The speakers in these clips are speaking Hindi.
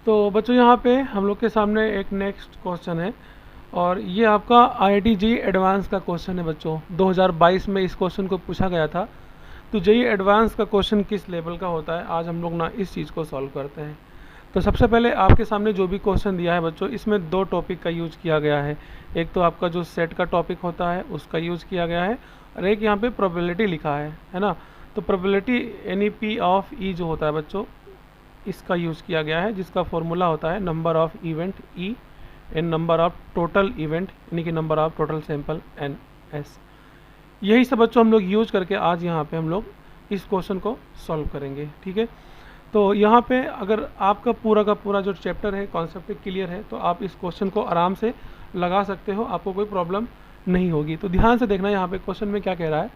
तो बच्चों यहाँ पे हम लोग के सामने एक नेक्स्ट क्वेश्चन है और ये आपका IIT JEE एडवांस का क्वेश्चन है बच्चों। 2022 में इस क्वेश्चन को पूछा गया था। तो JEE एडवांस का क्वेश्चन किस लेवल का होता है, आज हम लोग ना इस चीज़ को सॉल्व करते हैं। तो सबसे पहले आपके सामने जो भी क्वेश्चन दिया है बच्चों, इसमें दो टॉपिक का यूज किया गया है। एक तो आपका जो सेट का टॉपिक होता है उसका यूज किया गया है और एक यहाँ पे प्रोबेबिलिटी लिखा है ना। तो प्रोबेबिलिटी NEP ऑफ E जो होता है बच्चों, इसका यूज़ किया गया है, जिसका फॉर्मूला होता है number of event E N number of total event यानी कि number of total sample NS। यही सब बच्चों हम लोग यूज करके आज यहाँ पे हम लोग इस क्वेश्चन को सॉल्व करेंगे। ठीक है, तो यहाँ पे अगर आपका पूरा का पूरा जो चैप्टर है कॉन्सेप्ट क्लियर है तो आप इस क्वेश्चन को आराम से लगा सकते हो, आपको कोई प्रॉब्लम नहीं होगी। तो ध्यान से देखना यहाँ पे क्वेश्चन में क्या कह रहा है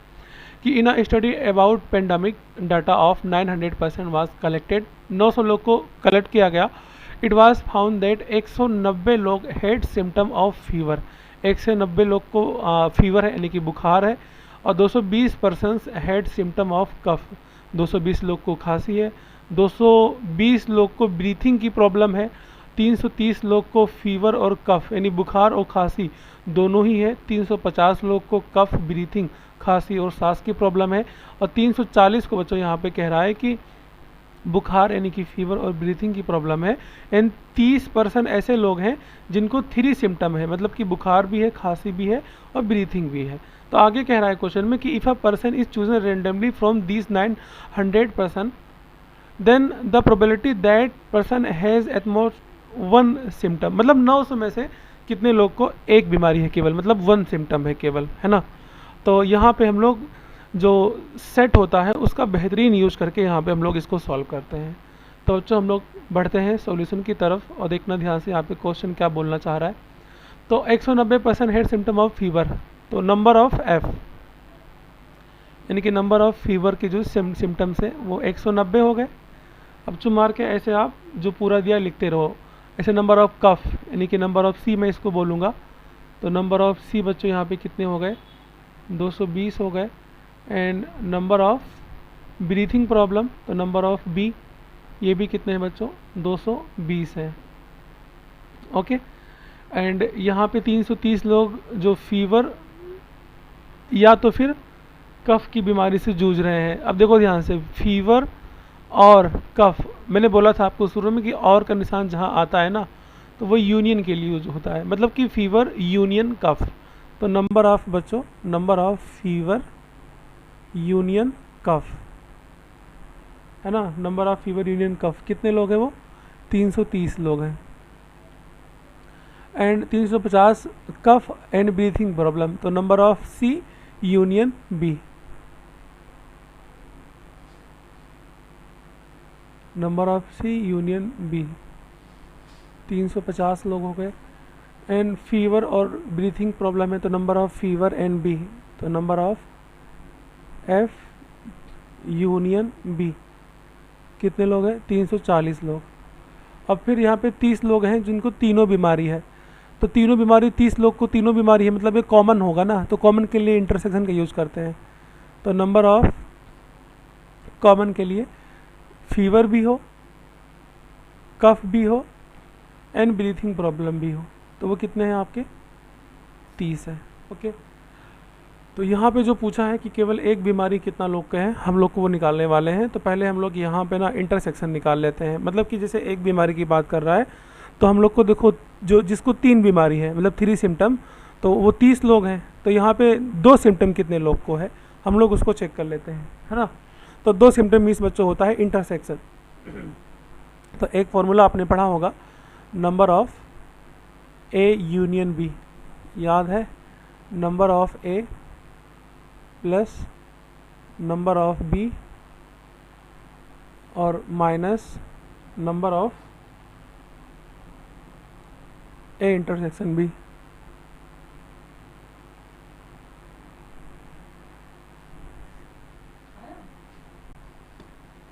कि in a study about pandemic data of 900% was collected. 900 लोग को कलेक्ट किया गया। इट वाज फाउंड दैट 190 लोग हैड सिम्टम ऑफ फीवर। 190 लोग को फीवर है यानी कि बुखार है और 220 persons had symptom of cough. 220 लोग को खांसी है, 220 लोग को ब्रीथिंग की प्रॉब्लम है, 330 लोग को फीवर और कफ यानी बुखार और खांसी दोनों ही है, 350 लोग को कफ ब्रीथिंग खांसी और सांस की प्रॉब्लम है और 340 को बच्चों यहाँ पे कह रहा है कि बुखार यानी कि फीवर और ब्रीथिंग की प्रॉब्लम है। एंड 30% ऐसे लोग हैं जिनको 3 सिम्टम है, मतलब कि बुखार भी है, खांसी भी है और ब्रीथिंग भी है। तो आगे कह रहा है क्वेश्चन में कि if a person is chosen randomly from this 900% then the probability that person has at most 1 symptom, मतलब 900 में से कितने लोग को एक बीमारी है केवल, मतलब 1 सिम्टम है केवल, है ना। तो यहाँ पे हम लोग जो सेट होता है उसका बेहतरीन यूज करके यहाँ पे हम लोग इसको सॉल्व करते हैं। तो बच्चों हम लोग बढ़ते हैं सॉल्यूशन की तरफ और देखना ध्यान से यहाँ पे क्वेश्चन क्या बोलना चाह रहा है। तो 190% हेड सिम्टम ऑफ फीवर, तो नंबर ऑफ F यानी कि नंबर ऑफ फीवर के जो सिम्टम्स है वो 190 हो गए। अब चुन मार के ऐसे आप जो पूरा दिया लिखते रहो। ऐसे नंबर ऑफ कफ यानी कि नंबर ऑफ C मैं इसको बोलूँगा, तो नंबर ऑफ C बच्चों यहाँ पे कितने हो गए, 220 हो गए। And number of breathing problem, तो नंबर ऑफ B ये भी कितने हैं बच्चों, 220 है। ओके, एंड यहाँ पे 330 लोग जो फीवर या तो फिर कफ की बीमारी से जूझ रहे हैं। अब देखो ध्यान से, फीवर और कफ, मैंने बोला था आपको शुरू में कि और का निशान जहाँ आता है ना तो वो यूनियन के लिए यूज होता है, मतलब कि फीवर यूनियन कफ। तो नंबर ऑफ बच्चों, number of fever union cough है ना, number of fever union cough कितने लोग हैं, वो 330 लोग हैं। And 350 cough and breathing problem, तो number of C union B, number of C union B 350 लोग हो गए। एंड फीवर और ब्रीथिंग प्रॉब्लम है तो number of fever and B, तो number of F union B कितने लोग हैं, 340 लोग। अब फिर यहाँ पे 30 लोग हैं जिनको तीनों बीमारी है, तो तीनों बीमारी 30 लोग को तीनों बीमारी है, मतलब ये कॉमन होगा ना, तो कॉमन के लिए इंटरसेक्शन का यूज करते हैं। तो नंबर ऑफ कॉमन के लिए फीवर भी हो, कफ भी हो एंड ब्रीथिंग प्रॉब्लम भी हो, तो वो कितने हैं आपके, 30 है। ओके, तो यहाँ पे जो पूछा है कि केवल एक बीमारी कितना लोग के हैं, हम लोग को वो निकालने वाले हैं। तो पहले हम लोग यहाँ पे ना इंटरसेक्शन निकाल लेते हैं, मतलब कि जैसे एक बीमारी की बात कर रहा है तो हम लोग को देखो जो जिसको 3 बीमारी है मतलब 3 सिम्टम, तो वो 30 लोग हैं, तो यहाँ पे 2 सिम्टम कितने लोग को है हम लोग उसको चेक कर लेते हैं, है ना। तो 2 सिम्टम मीन्स बच्चों होता है इंटरसेक्शन। तो एक फॉर्मूला आपने पढ़ा होगा, number of A union B, याद है, number of A plus number of B और minus number of A intersection B।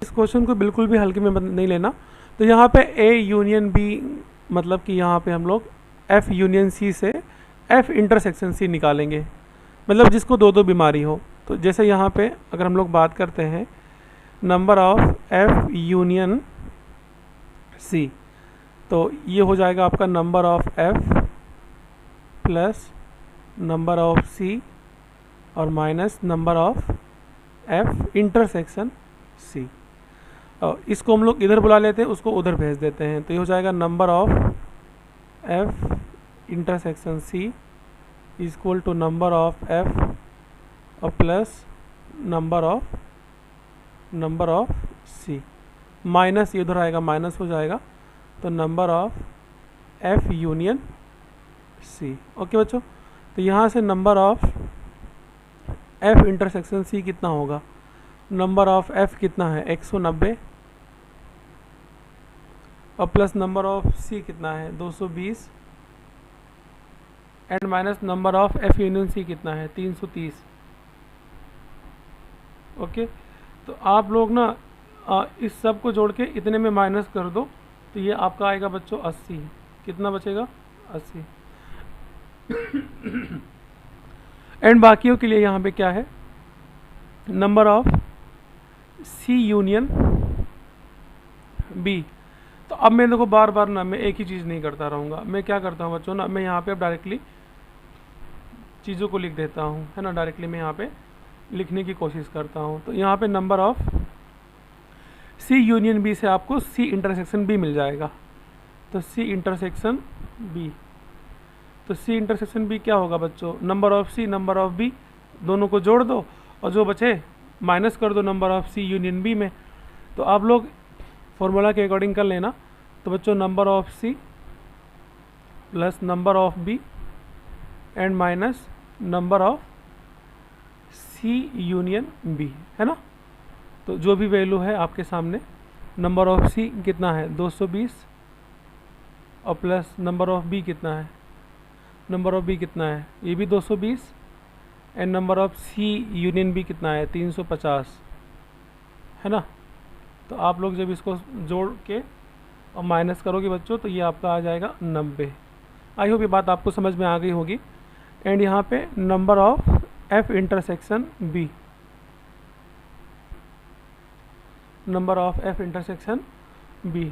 इस क्वेश्चन को बिल्कुल भी हल्के में नहीं लेना। तो यहाँ पे A यूनियन B मतलब कि यहाँ पे हम लोग F यूनियन C से F इंटरसेक्शन C निकालेंगे, मतलब जिसको 2-2 बीमारी हो। तो जैसे यहाँ पे अगर हम लोग बात करते हैं number of F union C, तो ये हो जाएगा आपका number of F plus number of C और minus number of F intersection C. इसको हम लोग इधर बुला लेते हैं, उसको उधर भेज देते हैं, तो ये हो जाएगा number of F intersection C equal to number of F और plus number of C, minus ये उधर आएगा माइनस हो जाएगा, तो number of F union C. Okay बच्चों, तो यहाँ से number of F intersection C कितना होगा, नंबर ऑफ एफ कितना है 190 और प्लस नंबर ऑफ सी कितना है 220 and minus number of F union C कितना है 330। ओके, तो आप लोग ना इस सब को जोड़ के इतने में माइनस कर दो, तो ये आपका आएगा बच्चों 80। कितना बचेगा 80। एंड बाकियों के लिए यहाँ पे क्या है, number of C union B. तो अब मैं देखो बार बार ना मैं एक ही चीज़ नहीं करता रहूँगा, मैं क्या करता हूँ बच्चों ना, मैं यहाँ पे अब डायरेक्टली चीज़ों को लिख देता हूँ, है ना, डायरेक्टली मैं यहाँ पे लिखने की कोशिश करता हूँ। तो यहाँ पे number of C union B से आपको सी इंटरसेक्शन बी मिल जाएगा, तो सी इंटरसेक्शन बी, तो सी इंटरसेक्शन बी क्या होगा बच्चों, number of C number of B दोनों को जोड़ दो और जो बचे माइनस कर दो number of C union B में। तो आप लोग फॉर्मूला के अकॉर्डिंग कर लेना। तो बच्चों number of C plus number of B and minus number of C union B, है ना। तो जो भी वैल्यू है आपके सामने, नंबर ऑफ सी कितना है 220 और प्लस नंबर ऑफ बी कितना है, नंबर ऑफ बी कितना है ये भी 220 and number of C union B कितना है 350, है ना। तो आप लोग जब इसको जोड़ के और माइनस करोगे बच्चों तो ये आपका आ जाएगा 90। आई होप ये बात आपको समझ में आ गई होगी। एंड यहाँ पे number of F intersection B, number of F intersection B.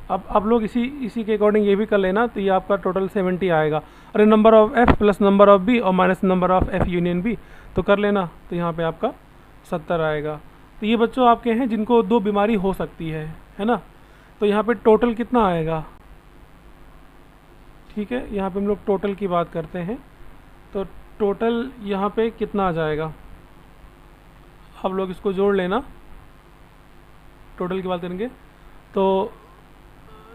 अब आप लोग इसी के अकॉर्डिंग ये भी कर लेना, तो ये आपका टोटल 70 आएगा। अरे number of F plus number of B और minus number of F union B, तो कर लेना, तो यहाँ पे आपका 70 आएगा। तो ये बच्चों आपके हैं जिनको दो बीमारी हो सकती है ना। तो यहाँ पे टोटल कितना आएगा, ठीक है, यहाँ पे हम लोग टोटल की बात करते हैं। तो टोटल यहाँ पे कितना आ जाएगा, आप लोग इसको जोड़ लेना, टोटल की बात करेंगे तो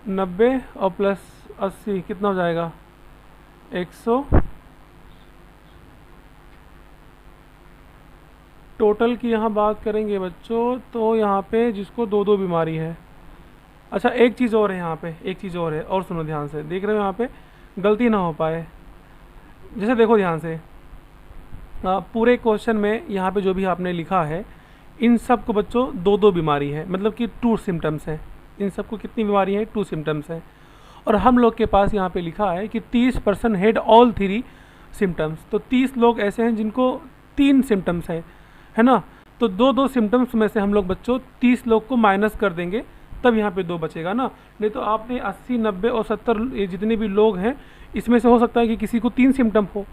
90 और प्लस 80 कितना हो जाएगा 100। टोटल की यहाँ बात करेंगे बच्चों तो यहाँ पे जिसको दो दो बीमारी है। अच्छा एक चीज़ और है यहाँ पे, एक चीज़ और है, और सुनो ध्यान से, देख रहे हो यहाँ पे गलती ना हो पाए। जैसे देखो ध्यान से, पूरे क्वेश्चन में यहाँ पे जो भी आपने लिखा है इन सब को बच्चों दो दो बीमारी है, मतलब कि 2 सिम्टम्स हैं। इन सबको कितनी बीमारी है 2 सिम्टम्स हैं। और हम लोग के पास यहाँ पे लिखा है कि 30% हैड ऑल 3 सिम्टम्स। तो 30 लोग ऐसे हैं जिनको 3 सिम्टम्स है ना। तो दो दो सिम्टम्स में से हम लोग बच्चों 30 लोग को माइनस कर देंगे, तब यहाँ पे 2 बचेगा ना। नहीं तो आपने 80, 90 और 70 ये जितने भी लोग हैं इसमें से हो सकता है कि किसी को 3 सिम्टम हो,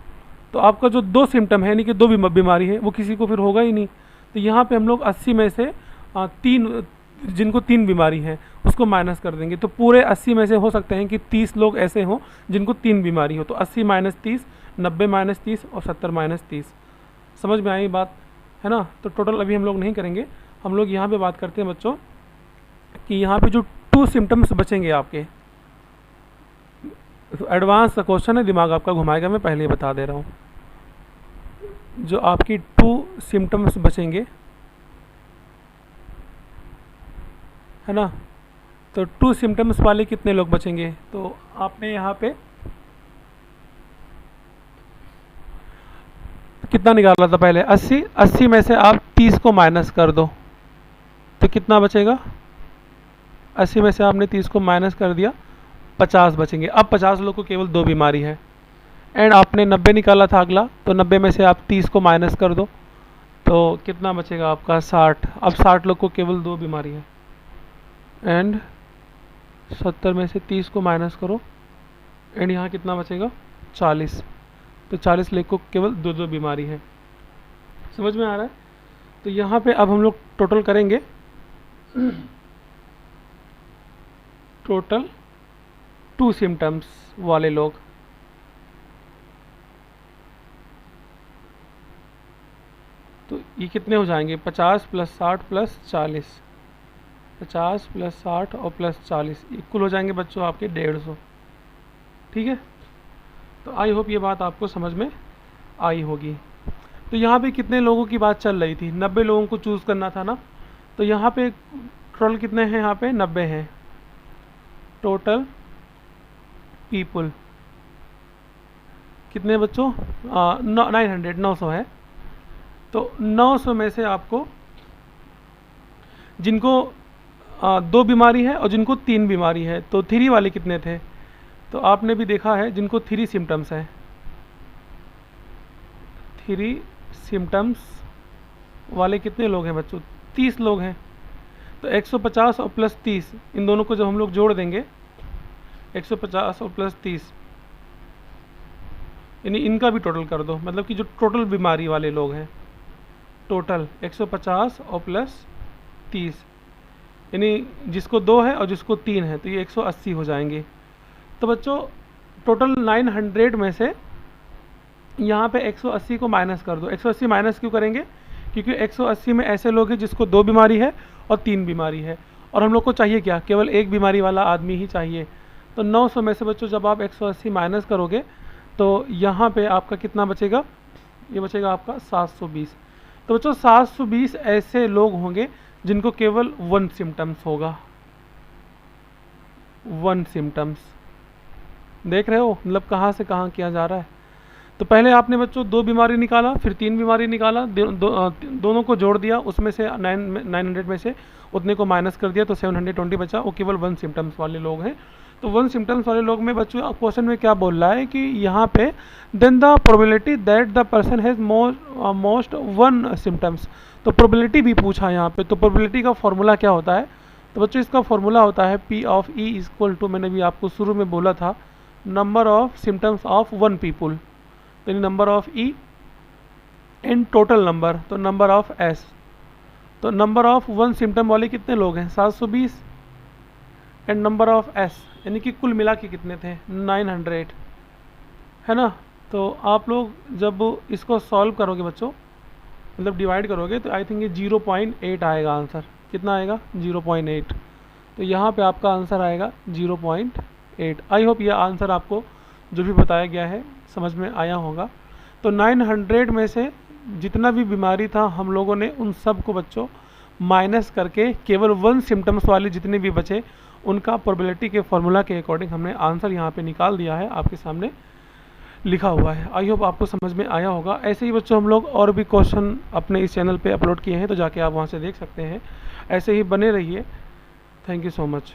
तो आपका जो 2 सिम्टम है यानी कि 2 बीमारी है वो किसी को फिर होगा ही नहीं। तो यहाँ पे हम लोग 80 में से 3 जिनको 3 बीमारी है उसको माइनस कर देंगे। तो पूरे 80 में से हो सकते हैं कि 30 लोग ऐसे हों जिनको 3 बीमारी हो। तो 80 - 30, 90 - 30 और 70 - 30। समझ में आई बात, है ना। तो टोटल अभी हम लोग नहीं करेंगे, हम लोग यहाँ पे बात करते हैं बच्चों कि यहाँ पे जो 2 सिम्टम्स बचेंगे आपके, तो एडवांस का क्वेश्चन है, दिमाग आपका घुमाएगा, मैं पहले ही बता दे रहा हूँ। जो आपकी 2 सिम्टम्स बचेंगे, है ना, तो 2 सिम्टम्स वाले कितने लोग बचेंगे। तो आपने यहाँ पे कितना निकाला था पहले 80 में से आप 30 को माइनस कर दो तो कितना बचेगा। 80 में से आपने 30 को माइनस कर दिया, 50 बचेंगे। अब 50 लोग को केवल 2 बीमारी है। एंड आपने 90 निकाला था अगला, तो 90 में से आप 30 को माइनस कर दो तो कितना बचेगा आपका 60। अब 60 लोग को केवल 2 बीमारी है। एंड 70 में से 30 को माइनस करो एंड यहाँ कितना बचेगा 40। तो 40 लेग को केवल दो दो बीमारी है। समझ में आ रहा है? तो यहाँ पे अब हम लोग टोटल करेंगे। टोटल 2 सिम्टम्स वाले लोग, तो ये कितने हो जाएंगे 50 प्लस 60 प्लस 40, 50 प्लस 60 और प्लस 40 इक्वल हो जाएंगे बच्चों आपके 150। ठीक है, तो आई होप ये बात आपको समझ में आई होगी। तो यहाँ पे कितने लोगों की बात चल रही थी, 90 लोगों को चूज़ करना था ना। तो यहाँ पे टोटल कितने हैं, यहाँ पे 90 हैं टोटल पीपल। कितने बच्चों 900 है। तो 900 में से आपको जिनको 2 बीमारी है और जिनको 3 बीमारी है, तो 3 वाले कितने थे, तो आपने भी देखा है जिनको 3 सिम्टम्स है, 3 सिम्टम्स वाले कितने लोग हैं बच्चों, 30 लोग हैं। तो 150 और प्लस 30 इन दोनों को जब हम लोग जोड़ देंगे, 150 और प्लस 30 यानी इनका भी टोटल कर दो, मतलब कि जो टोटल बीमारी वाले लोग हैं, टोटल 150 और प्लस 30 यानी जिसको 2 है और जिसको 3 है, तो ये 180 हो जाएंगे। तो बच्चों टोटल 900 में से यहाँ पे 180 को माइनस कर दो। 180 माइनस क्यों करेंगे, क्योंकि 180 में ऐसे लोग हैं जिसको 2 बीमारी है और 3 बीमारी है, और हम लोग को चाहिए क्या, केवल 1 बीमारी वाला आदमी ही चाहिए। तो 900 में से बच्चों जब आप 180 माइनस करोगे तो यहाँ पे आपका कितना बचेगा, ये बचेगा आपका 720। तो बच्चों 720 ऐसे लोग होंगे जिनको केवल 1 सिम्टम्स होगा, 1 सिम्टम्स। देख रहे हो मतलब कहाँ से कहाँ किया जा रहा है। तो पहले आपने बच्चों 2 बीमारी निकाला, फिर 3 बीमारी निकाला, दोनों को जोड़ दिया, उसमें से 900 में से उतने को माइनस कर दिया, तो 720 बचा, वो केवल 1 सिम्टम्स वाले लोग हैं। तो 1 सिम्टम्स वाले लोग में बच्चों क्वेश्चन में क्या बोल रहा है कि यहाँ पे then the probability that the person has most 1 symptoms. तो प्रोबेबिलिटी भी पूछा यहाँ पे। तो प्रोबेबिलिटी का फॉर्मूला क्या होता है, तो बच्चों इसका फॉर्मूला होता है P of E equal to, मैंने भी आपको शुरू में बोला था, number of symptoms of 1 people, तो number of E in total number, तो नंबर ऑफ S। तो नंबर ऑफ 1 सिम्टम वाले कितने लोग हैं 720 एंड नंबर ऑफ S यानी कि कुल मिला के कितने थे 900, है ना। तो आप लोग जब इसको सॉल्व करोगे बच्चों, मतलब डिवाइड करोगे, तो आई थिंक ये 0.8 आएगा आंसर। कितना आएगा 0.8। तो यहाँ पे आपका आंसर आएगा 0.8। आई होप ये आंसर आपको जो भी बताया गया है समझ में आया होगा। तो 900 में से जितना भी बीमारी था हम लोगों ने उन सब को बच्चों माइनस करके केवल 1 सिम्टम्स वाले जितने भी बचे उनका प्रोबेबिलिटी के फॉर्मूला के अकॉर्डिंग हमने आंसर यहाँ पे निकाल दिया है, आपके सामने लिखा हुआ है। आई होप आपको समझ में आया होगा। ऐसे ही बच्चों हम लोग और भी क्वेश्चन अपने इस चैनल पे अपलोड किए हैं, तो जाके आप वहाँ से देख सकते हैं। ऐसे ही बने रहिए। Thank you so much.